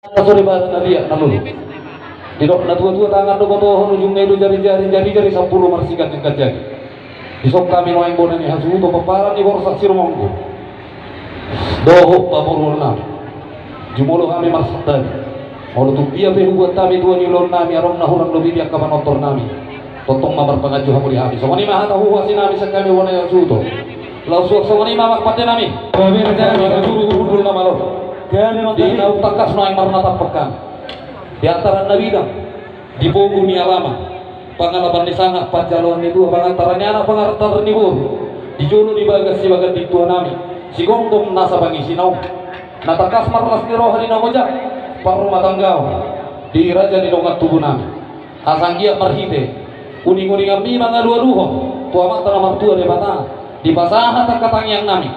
Sorry ba na dia nalulu. Didok na tua tangan do botohon ujungnya itu jari 10 marsikat yang kajagi. Isok kami no yang bona ni hasu to paparan ni borsak sirmongku. Doho paburulna. Jumolo kami marsatan. Olo tu dia be buat kami tua ni lon nami arom na hurang lobi dia kapan otor nami. Totong mabar pangaju hamuri habis. Somani mah tahu hasin nami sakami wona yang suto. Lausuk somani mah pate nami. Kami rencana guru nama lo. Di nau takas no yang marna tapakan di antara nabidang di bogu ni alama pangalaban di sangat pajaluan itu pangantaranya anak pangartar ni bogu di jono di bagas si bagat di tua nami si gonggong nasa bangi sinau natakas marlas ni roh di namojak parumah tanggau di raja di dongat tubuh nami asanggia marhite uning-uning kami mangalu-aluho tua mata nama tua di mata di pasaha takatang yang nami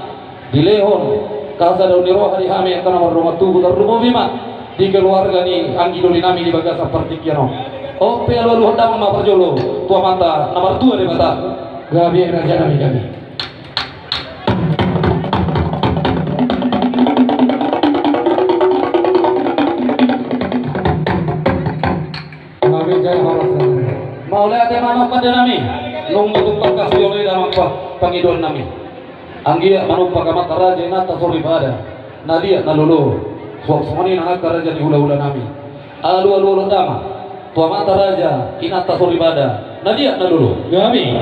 di lehon kasa daun roh hari kami akan nomor rumah tubuh terumum bima di keluarga ni anggi doli nami di bagas seperti kiano. Oh pelu lu hendak mama perjolo tua mata nomor 2 di mata. Gabi raja nami kami. Kami jangan malas. Mau lihat mama pada nami. Nunggu tumpang kasih oleh dalam pangidol nami. Anggia manumpa kamat raja nata sori pada nadia nalulu suamani nangak raja di hula-hula nami alu dama tua mata raja inata sori pada nadia nalulu kami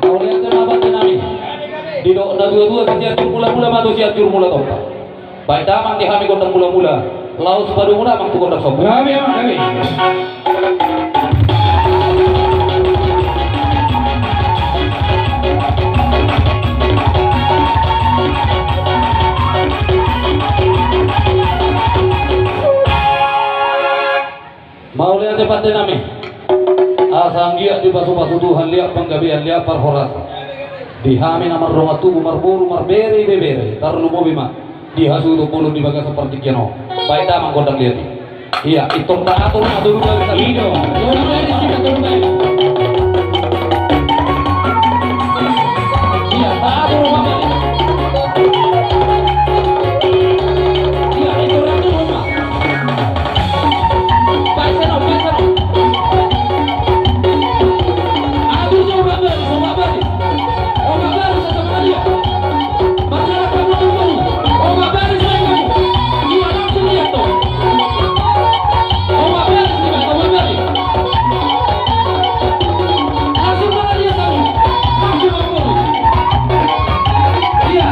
awalnya kenapa nami didok na dua kejadian mula-mula matu siatur mula topa baik damang di kami kota mula-mula laut sepadu mula mang tukon dak sombong. Kami. Mau lihat tempat nami. Asanggia di basu-basu Tuhan lihat penggabian lihat parhoras. Di kami namar rumah tubuh marburu marbere bebere tarlu mobima. Di hasu itu puluh di bagas seperti kiano baik damang kodang lihat iya itu tak atur dulu dari itu dari sini turun iya tak atur rumah iya itu ratu rumah baik sana atur coba beri satu kali ya masalah kamu tunggu Oma beres kamu. Iya langsung lihat tuh. Oma beres nih, Oma beres. Langsung mana lihat kamu. Langsung kamu. Iya.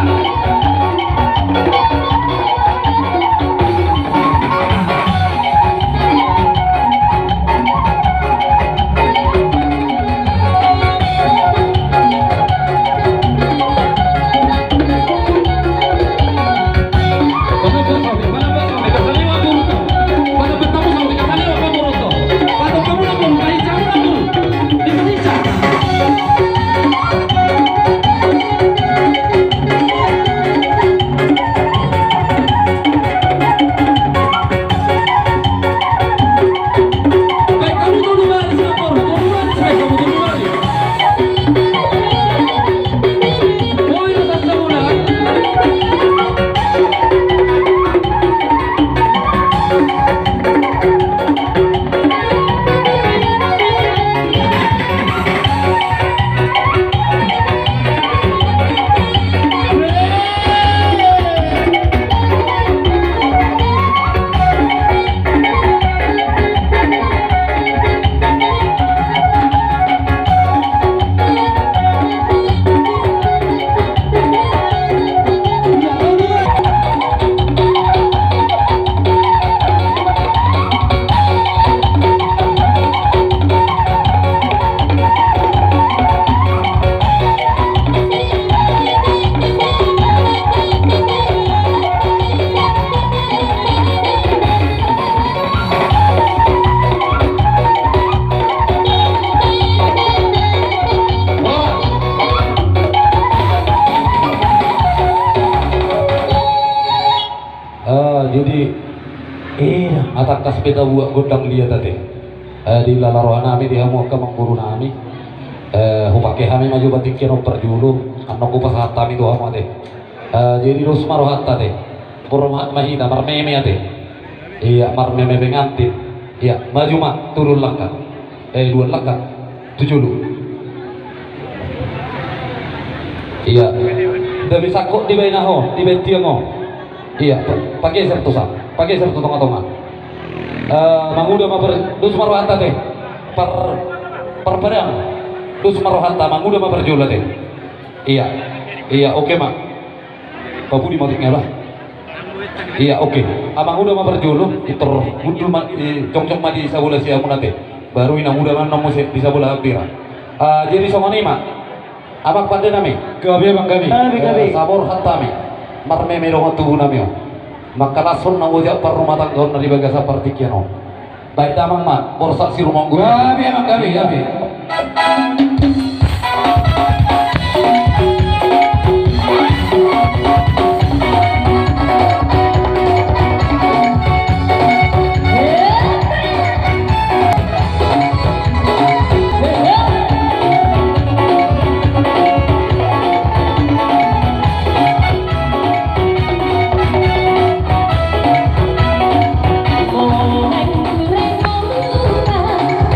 Jadi atak kas peta buat godang dia tadi di lalaroan nami di hamu ka mangguru nami hupake kami maju batik keno perjulu ano ko pas hatam itu hamu ate jadi dos maro hatta te puro mahina marmeme ate iya marmeme bengantin iya maju mak turun langkah dua langkah tujuh iya udah bisa kok di bainaho di bentiango iya pakai sertu tengah-tengah manguda mabar dus marohanta teh per pedang dus marohanta manguda mabar jola teh iya oke mak babu di motiknya lah iya oke amang udah mabar jolo itu muncul cong-cong mati sabula siamu nate baru inang udah man nomo bisa bola hampira jadi sama nih mak abang pada nami gabi abang gabi sabor hantami marme merong tubuh nami maka langsung nang ujak par rumah tangga dari bagasa partikiano baik damang mak borsak si rumah gue gabi abang gabi